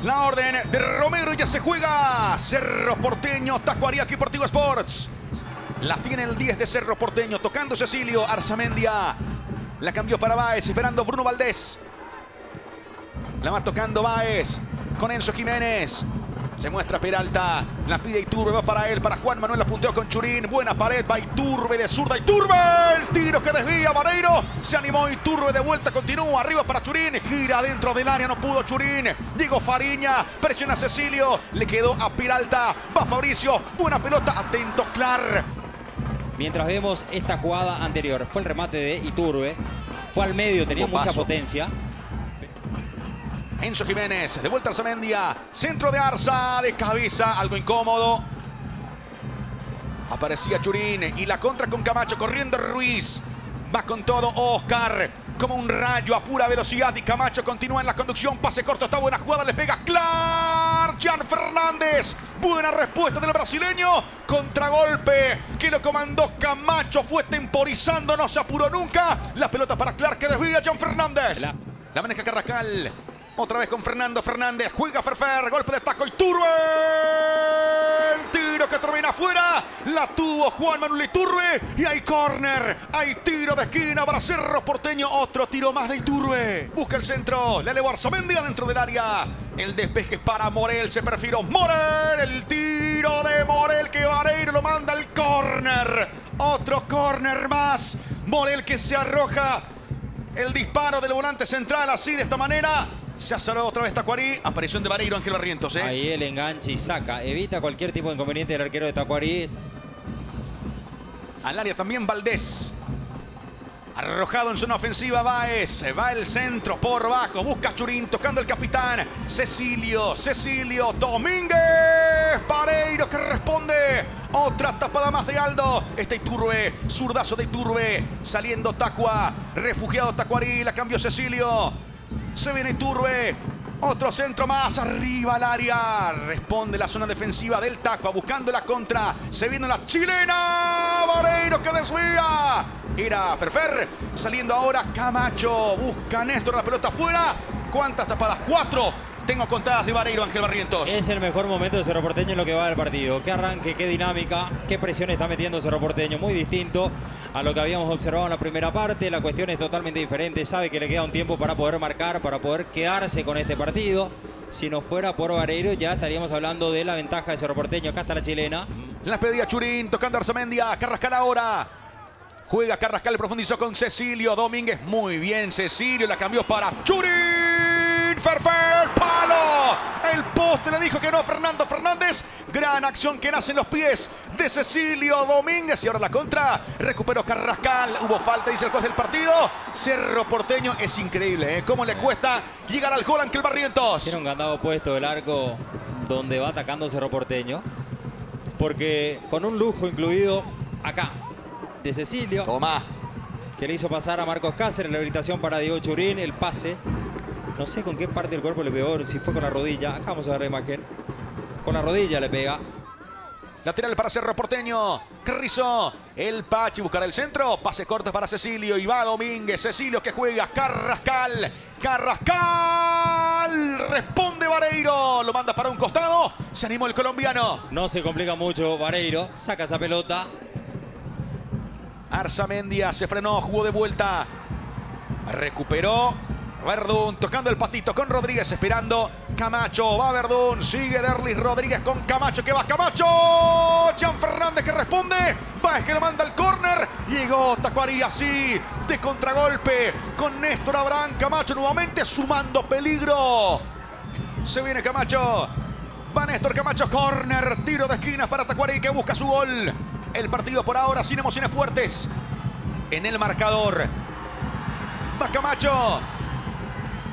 La orden de Romero, ya se juega. Cerro Porteño, Tacuarí, Deportivo Sports. La tiene el 10 de Cerro Porteño, tocando Cecilio Arzamendia. La cambió para Báez, esperando Bruno Valdés. La va tocando Báez con Enzo Jiménez. Se muestra Peralta, la pide Iturbe, va para él, para Juan Manuel, la punteó con Churín. Buena pared, va Iturbe de zurda, Iturbe, el tiro que desvía Vareiro. Se animó Iturbe de vuelta, continúa, arriba para Churín. Gira dentro del área, no pudo Churín. Diego Fariña, presiona a Cecilio, le quedó a Peralta. Va Fabricio, buena pelota, atento Clar. Mientras vemos esta jugada anterior, fue el remate de Iturbe. Fue al medio, tenía mucha potencia. Enzo Jiménez, de vuelta a Arzamendia. Centro de Arza, de cabeza, algo incómodo. Aparecía Churín y la contra con Camacho, corriendo Ruiz. Va con todo Oscar, como un rayo a pura velocidad. Y Camacho continúa en la conducción, pase corto, está buena jugada, le pega Clar. Jan Fernández, buena respuesta del brasileño. Contragolpe que lo comandó Camacho, fue temporizando, no se apuró nunca. La pelota para Clar que desvía Jan Fernández. La maneja Carrascal. Otra vez con Fernando Fernández, juega Ferfer, golpe de taco, Iturbe. El tiro que termina afuera, la tuvo Juan Manuel Iturbe y hay córner, hay tiro de esquina para Cerro Porteño, otro tiro más de Iturbe. Busca el centro, le elevó Arzamendia dentro del área. El despeje para Morel, se perfiló Morel, el tiro de Morel que Vareiro lo manda al córner. Otro córner más, Morel que se arroja el disparo del volante central así de esta manera. Se azaró otra vez Tacuarí. Aparición de Vareiro, Ángel Barrientos. Ahí el enganche y saca. Evita cualquier tipo de inconveniente del arquero de Tacuarí. Al área también Valdés. Arrojado en zona ofensiva Báez. Va el centro por bajo. Busca Churín tocando el capitán. Cecilio Domínguez. Vareiro que responde. Otra tapada más de Aldo. Está Iturbe. Zurdazo de Iturbe. Saliendo Tacua. Refugiado Tacuarí. La cambió Cecilio. Se viene Iturbe, otro centro más, arriba al área. Responde la zona defensiva del Tacua, buscando la contra. Se viene la chilena, Vareiro que desvía. Era Ferfer, saliendo ahora Camacho. Busca Néstor la pelota afuera. ¿Cuántas tapadas? 4. Tengo contadas de Vareiro, Ángel Barrientos. Es el mejor momento de Cerro Porteño en lo que va del partido. Qué arranque, qué dinámica, qué presión está metiendo Cerro Porteño. Muy distinto a lo que habíamos observado en la primera parte. La cuestión es totalmente diferente. Sabe que le queda un tiempo para poder marcar, para poder quedarse con este partido. Si no fuera por Vareiro, ya estaríamos hablando de la ventaja de Cerro Porteño. Acá está la chilena. La pedía Churín, tocando Arzamendia. Carrascal ahora. Juega Carrascal, profundizó con Cecilio Domínguez. Muy bien, Cecilio la cambió para Churín. Ferfer, palo. El poste le dijo que no Fernando Fernández. Gran acción que nace en los pies de Cecilio Domínguez. Y ahora la contra. Recuperó Carrascal. Hubo falta, dice el juez del partido. Cerro Porteño es increíble, ¿eh? Cómo le cuesta llegar al gol, Ángel Barrientos. Tiene un candado puesto del arco donde va atacando Cerro Porteño. Porque con un lujo incluido acá de Cecilio. Toma. Que le hizo pasar a Marcos Cáceres. La habilitación para Diego Churín. El pase. No sé con qué parte del cuerpo le pegó, si fue con la rodilla. Acá vamos a ver la imagen. Con la rodilla le pega. Lateral para Cerro Porteño. Carrizo. El Pachi buscará el centro. Pase corto para Cecilio. Y va Domínguez. Cecilio que juega. Carrascal. Carrascal. Responde Vareiro. Lo manda para un costado. Se animó el colombiano. No se complica mucho Vareiro. Saca esa pelota. Arzamendia se frenó. Jugó de vuelta. Recuperó. Verdún tocando el patito con Rodríguez esperando. Camacho, va Verdún, sigue Derlis Rodríguez con Camacho, que va Camacho. Jan Fernández que responde. Va, es que lo manda al córner. Llegó Tacuarí así, de contragolpe con Néstor Abraham. Camacho nuevamente sumando peligro. Se viene Camacho. Va Néstor Camacho, córner, tiro de esquinas para Tacuarí que busca su gol. El partido por ahora sin emociones fuertes en el marcador. Va Camacho.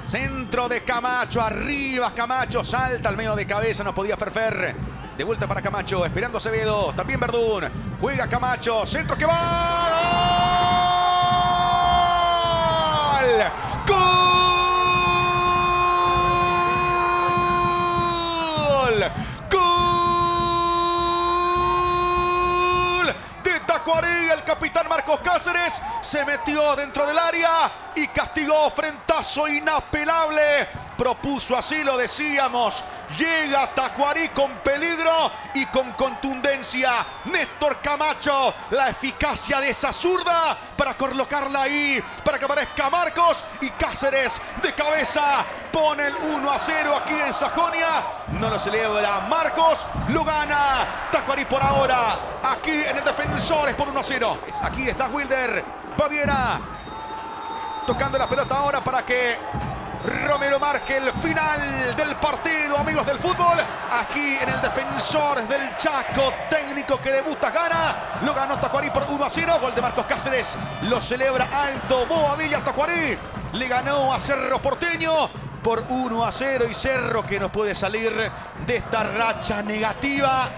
Centro de Camacho, arriba Camacho, salta al medio de cabeza, no podía Ferfer. De vuelta para Camacho, esperando Acevedo, también Verdún. Juega Camacho, centro que va. ¡Gol! ¡Gol! ¡Gol! De Tacuarí, el capitán Marcos Cáceres se metió dentro del área y castigó frentazo inapelable propuso, así lo decíamos. Llega Tacuarí con peligro y con contundencia. Néstor Camacho, la eficacia de esa zurda para colocarla ahí, para que aparezca Marcos, y Cáceres de cabeza pone el 1-0 aquí en Sajonia. No lo celebra Marcos, lo gana Tacuarí por ahora. Aquí en el Defensores por 1-0. Aquí está Wilder Baviera tocando la pelota ahora para que Romero marque el final del partido, amigos del fútbol. Aquí en el Defensores del Chaco, técnico que debuta, gana. Lo ganó Tacuarí por 1-0. Gol de Marcos Cáceres. Lo celebra Aldo Boadilla. Tacuarí le ganó a Cerro Porteño por 1-0. Y Cerro que no puede salir de esta racha negativa.